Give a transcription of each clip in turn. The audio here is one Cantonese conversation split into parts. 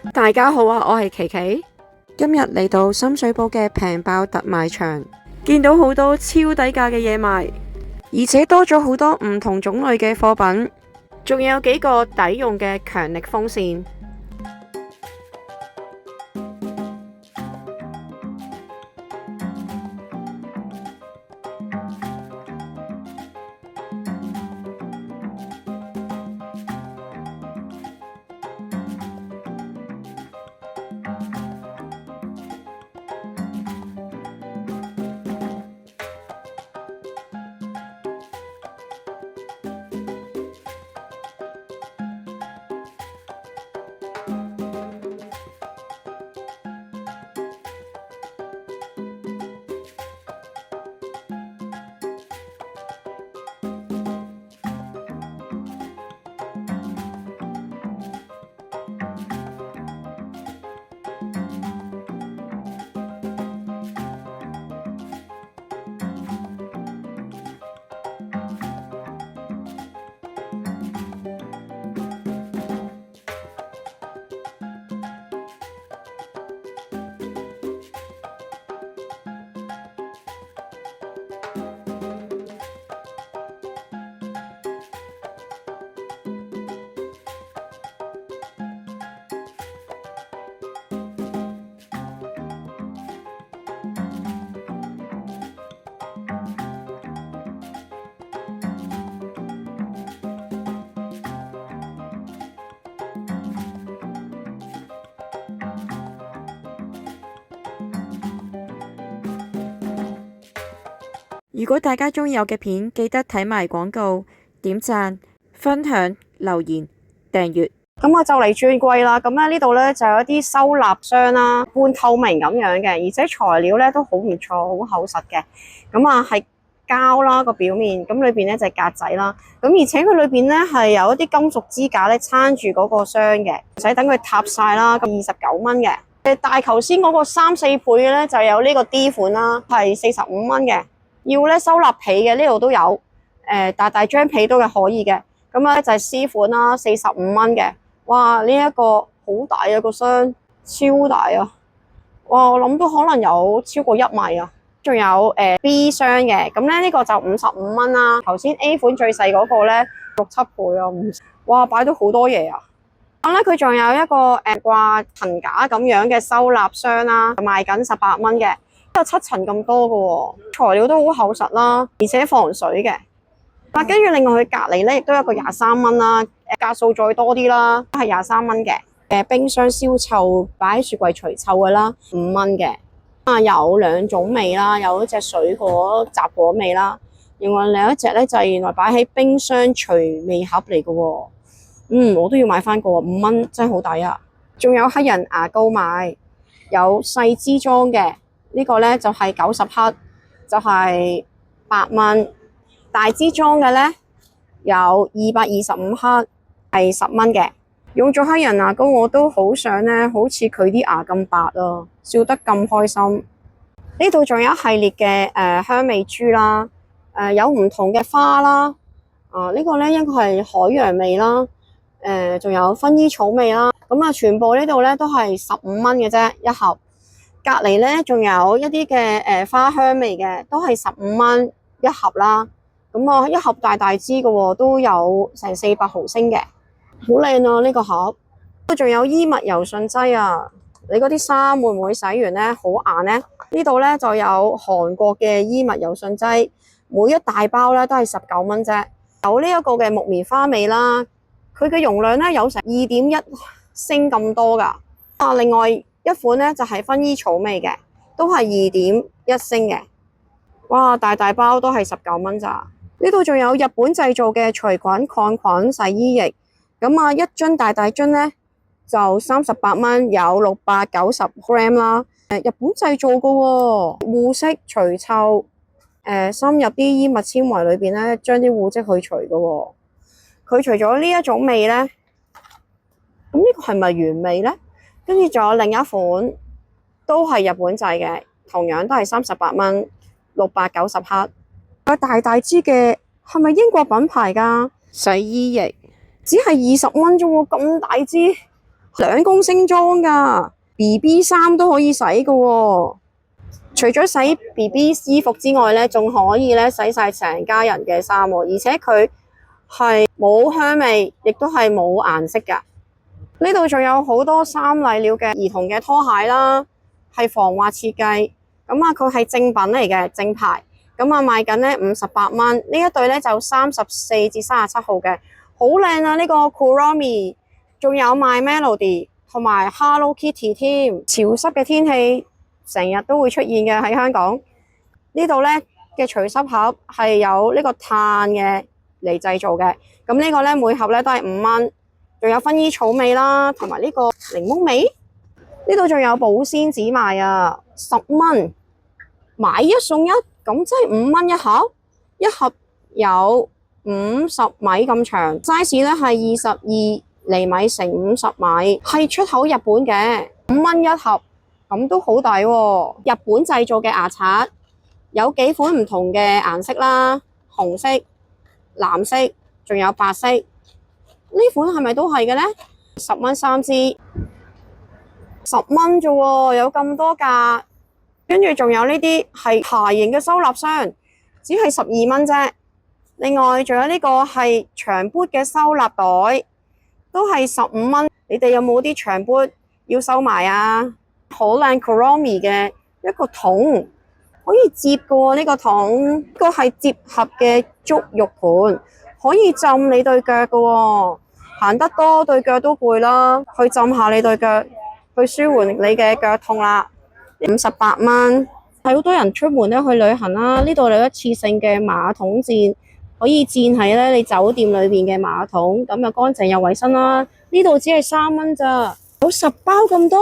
大家好啊，我係琪琪。今日嚟到深水埗嘅平爆特賣場，見到好多超低價嘅嘢賣，而且多咗好多唔同種類嘅貨品，仲有幾個抵用嘅強力風扇。如果大家中意我嘅片，記得睇埋廣告、點讚、分享、留言、訂閱。咁我就嚟轉季啦，咁咧呢度咧就有一啲收納箱啦，半透明咁樣嘅，而且材料咧都好唔錯，好厚實嘅。咁啊係膠啦個表面，咁裏邊咧就係格仔啦。咁而且佢裏邊咧係有一啲金屬支架咧撐住嗰個箱嘅，唔使等佢塌晒啦。咁29蚊嘅。大頭先嗰個3、4倍嘅咧就有呢個 D 款啦，係45蚊嘅。要咧收納被嘅呢度都有，大張被都係可以嘅。咁咧就係 C 款啦，45蚊嘅。哇！呢一個好大啊，個箱，超大啊！哇，我諗都可能有超過1米啊。仲有B 箱嘅，咁咧呢個就55蚊啦。頭先 A 款最細嗰個咧6、7倍啊，哇！擺到好多嘢啊。咁咧佢仲有一個掛層架咁樣嘅收納箱啦，賣緊18蚊嘅，有7層咁多嘅喎，材料都好厚實啦，而且防水嘅。跟住另外佢隔離咧，亦都有一個23蚊啦，格數再多啲啦，都係23蚊嘅。冰箱消臭擺喺雪櫃除臭嘅啦，5蚊嘅。有2種味啦，有一隻水果雜果味啦，另外另一隻咧就係原來擺喺冰箱除味盒嚟嘅喎。我都要買翻個5蚊，真係好抵啊！仲有黑人牙膏賣，有細支裝嘅，呢個咧就係90克，就係8蚊。大支裝嘅咧有225克，係10蚊嘅。用咗黑人牙膏，我都好想咧，好似佢啲牙咁白啊，笑得咁開心。呢度仲有一系列嘅香味珠啦，有唔同嘅花啦。呢個咧應該係海洋味啦，仲有薰衣草味啦。咁啊，全部呢度咧都係15蚊嘅啫一盒。隔離咧仲有一啲嘅花香味嘅，都係15蚊一盒啦。咁啊，一盒大支嘅喎，都有成400毫升嘅，好靚啊！呢個盒，仲有衣物柔順劑啊！你嗰啲衫會唔會洗完咧好硬咧？呢度咧就有韓國嘅衣物柔順劑，每一大包咧都係19蚊啫。有呢一個嘅木棉花味啦，佢嘅容量咧有成2.1升咁多噶。另外一款咧就係薰衣草味嘅，都係2.1升嘅。哇，大包都係19蚊咋。呢度仲有日本製造嘅除菌抗菌洗衣液，咁啊一樽大樽咧就38蚊，有690 gram 啦。日本製造嘅喎，護色除臭，深入啲衣物纖維裏邊咧，將啲污漬去除嘅喎。佢除咗呢一種味咧，咁呢個係咪原味咧？跟住仲有另一款，都係日本製嘅，同樣都係38蚊，690克。個大支嘅係咪英國品牌㗎？洗衣液只係20蚊啫喎，咁大支2公升裝㗎，BB 衫都可以洗㗎喎。除咗洗 BB 衣服之外咧，仲可以咧洗晒成家人嘅衫喎，而且佢係冇香味，亦都係冇顏色㗎。呢度仲有好多三麗鳥嘅兒童嘅拖鞋啦，係防滑設計。咁啊，佢係正品嚟嘅，正牌。咁啊，賣緊咧58蚊。呢一對咧就34至37號嘅，好靚啊！呢個 Kuromi， 仲有 My Melody 同埋 Hello Kitty 添。潮濕嘅天氣成日都會出現嘅喺香港。呢度咧嘅除濕盒係有呢個碳嘅嚟製造嘅。咁呢個咧每盒咧都係5蚊。仲有薰衣草味啦，同埋呢個檸檬味。呢度仲有保鮮紙賣啊，10蚊，買一送一，咁即係5蚊一盒，一盒有50米咁長，size 咧係22厘米乘50米，係出口日本嘅，5蚊一盒，咁都好抵喎。日本製造嘅牙刷，有幾款唔同嘅顏色啦，紅色、藍色，仲有白色。呢款係咪都係嘅呢？10蚊3支，10蚊啫喎，有咁多架。跟住仲有呢啲係茶型嘅收納箱，只係12蚊啫。另外仲有呢個係長杯嘅收納袋，都係15蚊。你哋有冇啲長杯要收埋啊？好靚 Kuromi 嘅一個桶，可以摺嘅喎呢個桶，呢個係摺合嘅足浴盤。可以浸你對腳嘅喎，行得多對腳都攰啦，去浸下你對腳，去舒緩你嘅腳痛啦。58蚊，係好多人出門咧去旅行啦。呢度有一次性嘅馬桶墊，可以墊喺咧你酒店裏邊嘅馬桶，咁又乾淨又衛生啦。呢度只係3蚊咋，有10包咁多，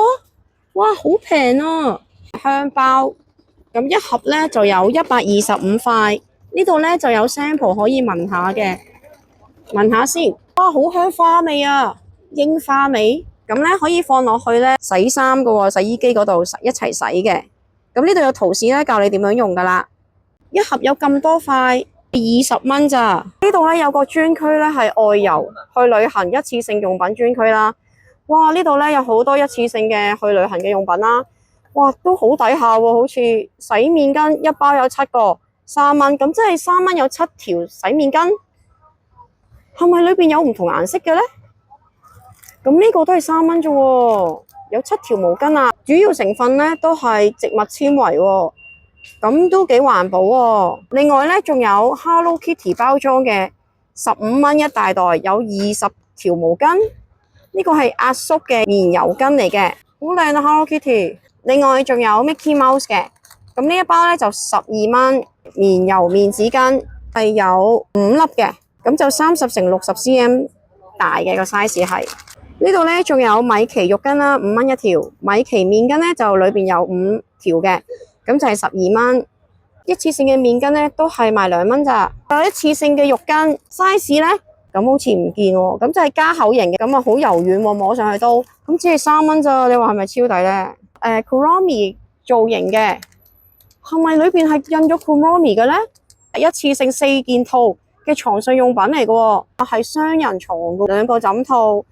哇，好平啊！香包，咁一盒咧就有125塊。呢度咧就有 sample 可以聞下嘅，聞下先。哇，好香花味啊，櫻花味。咁咧可以放落去咧洗衫噶喎，洗衣機嗰度一齊洗嘅。咁呢度有圖示咧教你點樣用噶啦。一盒有咁多塊，20蚊咋。呢度咧有個專區咧係外遊去旅行一次性用品專區啦。哇，呢度咧有好多一次性嘅去旅行嘅用品啦。哇，都好抵下喎，好似洗面巾一包有7個。3蚊，咁即係3蚊有7條洗面巾，係咪裏邊有唔同顏色嘅呢？咁呢個都係3蚊啫喎，有7條毛巾啊，主要成分呢都係植物纖維喎，咁都幾環保喎。另外呢，仲有 Hello Kitty 包裝嘅15蚊一大袋，有20條毛巾，呢個係壓縮嘅棉油巾嚟嘅，好靚啊 Hello Kitty。另外仲有 Mickey Mouse 嘅，咁呢一包呢就12蚊。棉油面紙巾係有5粒嘅，咁就30乘60 cm 大嘅個 size 係。呢度呢仲有米奇浴巾啦，5蚊一條。米奇面巾呢就裏邊有5條嘅，咁就係12蚊。一次性嘅面巾呢都係賣2蚊咋。有一次性嘅浴巾 size 呢，咁好似唔見喎，咁就係加口型嘅，咁啊好柔軟喎，摸上去都，咁只係3蚊咋。你話係咪超抵呢？Kuromi 造型嘅。係咪裏邊係印咗 Kuromi 嘅呢？一次性4件套嘅床上用品嚟嘅喎，係雙人床嘅，2個枕套，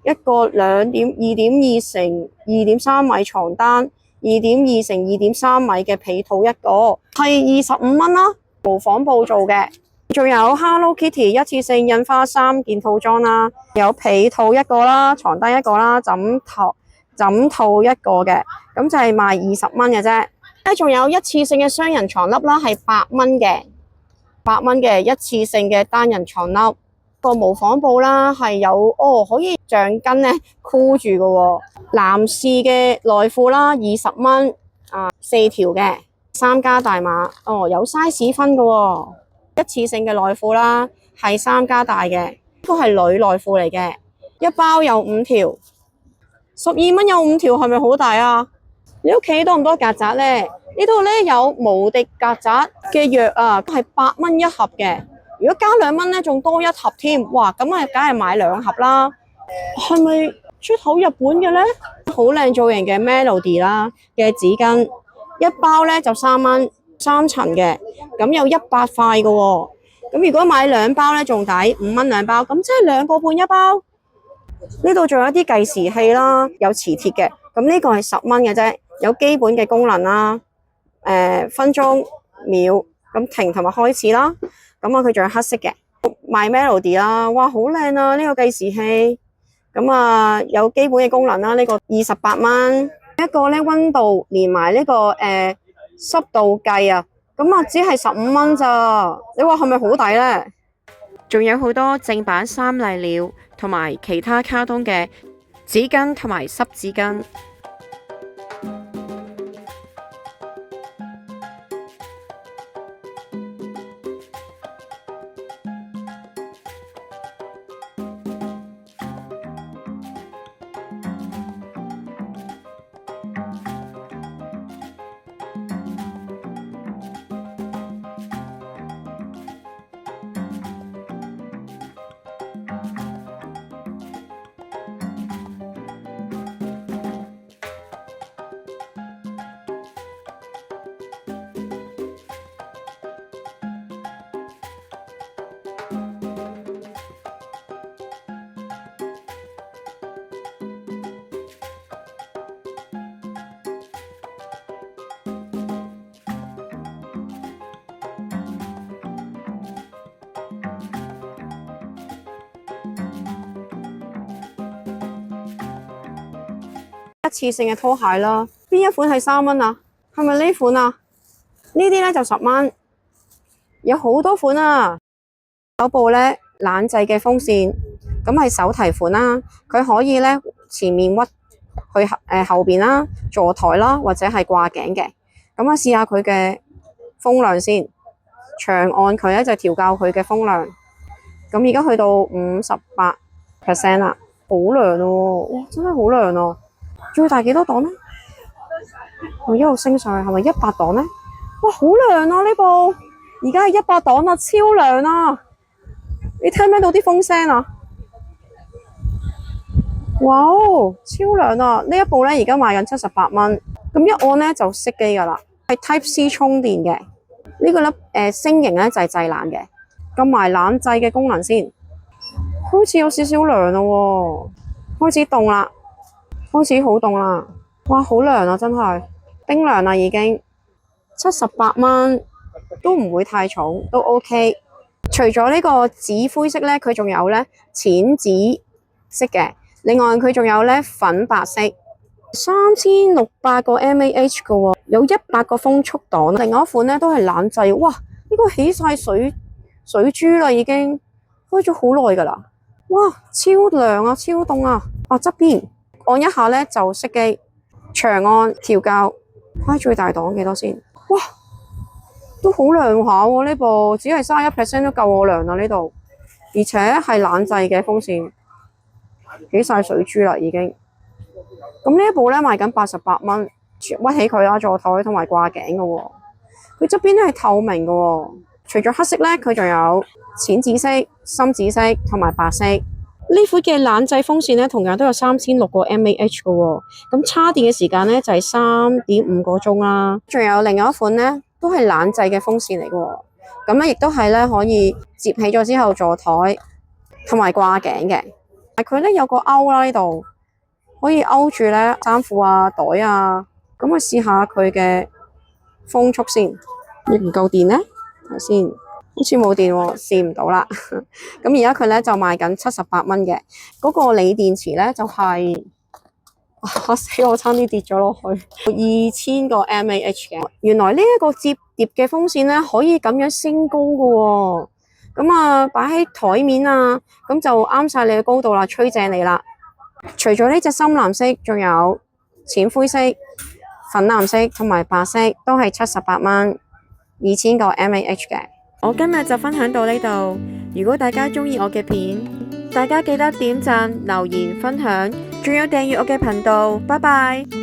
一個2.2乘2.3米床單，2.2乘2.3米嘅被套一個，係25蚊啦，模仿布做嘅。仲有 Hello Kitty 一次性印花3件套裝啦，有被套一個啦，床單一個啦，枕套一個嘅，咁就係賣20蚊嘅啫。仲有一次性嘅雙人床笠啦，係8蚊嘅，8蚊嘅一次性嘅單人床笠。個模仿布啦，係有可以橡筋咧箍住嘅喎。男士嘅內褲啦，20蚊4條嘅，3加大碼，有 size 分嘅喎。一次性嘅內褲啦，係3加大嘅，都係女內褲嚟嘅，一包有5條，12蚊有5條，係咪好大啊？你屋企多唔多曱甴呢？呢度呢有無敵曱甴嘅藥啊，係8蚊一盒嘅。如果加2蚊呢，仲多一盒添。哇，咁啊，梗係買2盒啦。係咪出口日本嘅呢？好靚造型嘅 Melody 啦嘅紙巾，一包呢就3蚊，3層嘅，咁有100塊嘅喎。咁如果買2包呢，仲抵，5蚊2包，咁即係2個半一包。呢度仲有一啲計時器啦，有磁鐵嘅。咁呢個係10蚊嘅啫，有基本嘅功能啦。分鐘、秒，咁停同埋開始啦。咁啊，佢仲有黑色嘅 My Melody 啦，哇，好靚啊！呢個計時器。咁啊，有基本嘅功能啦。呢個28蚊，一個咧溫度連埋呢個濕度計啊。咁啊，只係15蚊咋？你話係咪好抵呢？仲有好多正版三麗鳥同埋其他卡通嘅紙巾同埋濕紙巾。一次性嘅拖鞋啦，邊一款係3蚊啊？係咪呢款啊？呢啲咧就10蚊，有好多款啊！有部咧冷製嘅風扇，咁係手提款啦，佢可以咧前面屈去後邊啦，座台啦，或者係掛頸嘅。咁啊，試下佢嘅風量先，長按佢咧就調校佢嘅風量。咁而家去到58% 啦，好涼喎！哇，真係好涼啊！最大幾多檔呢？我一路升上去，係咪100檔呢？哇，好涼啊！呢部而家係100檔啊，超涼啊！你聽唔聽到啲風聲啊？哇哦，超涼啊！呢一部咧而家賣緊78蚊，咁一按咧就熄機噶啦，係 Type C 充電嘅。呢個咧聲型咧就係製冷嘅，撳埋冷製嘅功能先，好似有少少涼咯喎，開始凍啦。開始好凍啦，哇，好涼啊，真係冰涼啦已經。78蚊都唔會太重，都 OK。除咗呢個紫灰色咧，佢仲有咧淺紫色嘅，另外佢仲有咧粉白色，3600個 mAh 嘅喎，有100個風速檔。另外一款咧都係冷製，哇，呢個起晒水珠啦，已經開咗好耐噶啦，哇，超涼啊，超凍啊！啊，側邊。按一下咧就熄機，長按調校，開最大檔幾多先？哇，都好涼下喎！呢部只係31% 都夠我涼啦呢度，而且係冷製嘅風扇，起晒水珠啦已經。咁呢一部咧賣緊88蚊，屈起佢啦，座台同埋掛頸嘅喎。佢側邊咧係透明嘅喎，除咗黑色咧，佢仲有淺紫色、深紫色同埋白色。呢款嘅冷製風扇咧，同樣都有3600個 mAh 嘅喎，咁叉電嘅時間咧就係3.5個鐘啦。仲有另外一款咧，都係冷製嘅風扇嚟嘅喎，咁咧亦都係咧可以接起咗之後座台同埋掛頸嘅。佢咧有個勾啦，呢度可以勾住咧衫褲啊、袋啊。咁我試下佢嘅風速先，你唔夠電咧？睇先。好似冇電喎，試唔到啦。咁而家佢咧就賣緊78蚊嘅，嗰個鋰電池咧就係，哇死我差啲跌咗落去，2000個 mAh 嘅。原來呢一個摺疊嘅風扇咧可以咁樣升高嘅喎，咁啊擺喺台面啊，咁就啱晒你嘅高度啦，吹正你啦。除咗呢隻深藍色，仲有淺灰色、粉藍色同埋白色，都係78蚊，2000個 mAh 嘅。我今日就分享到呢度，如果大家鍾意我嘅片，大家記得點讚、留言、分享，仲有訂閱我嘅頻道，拜拜。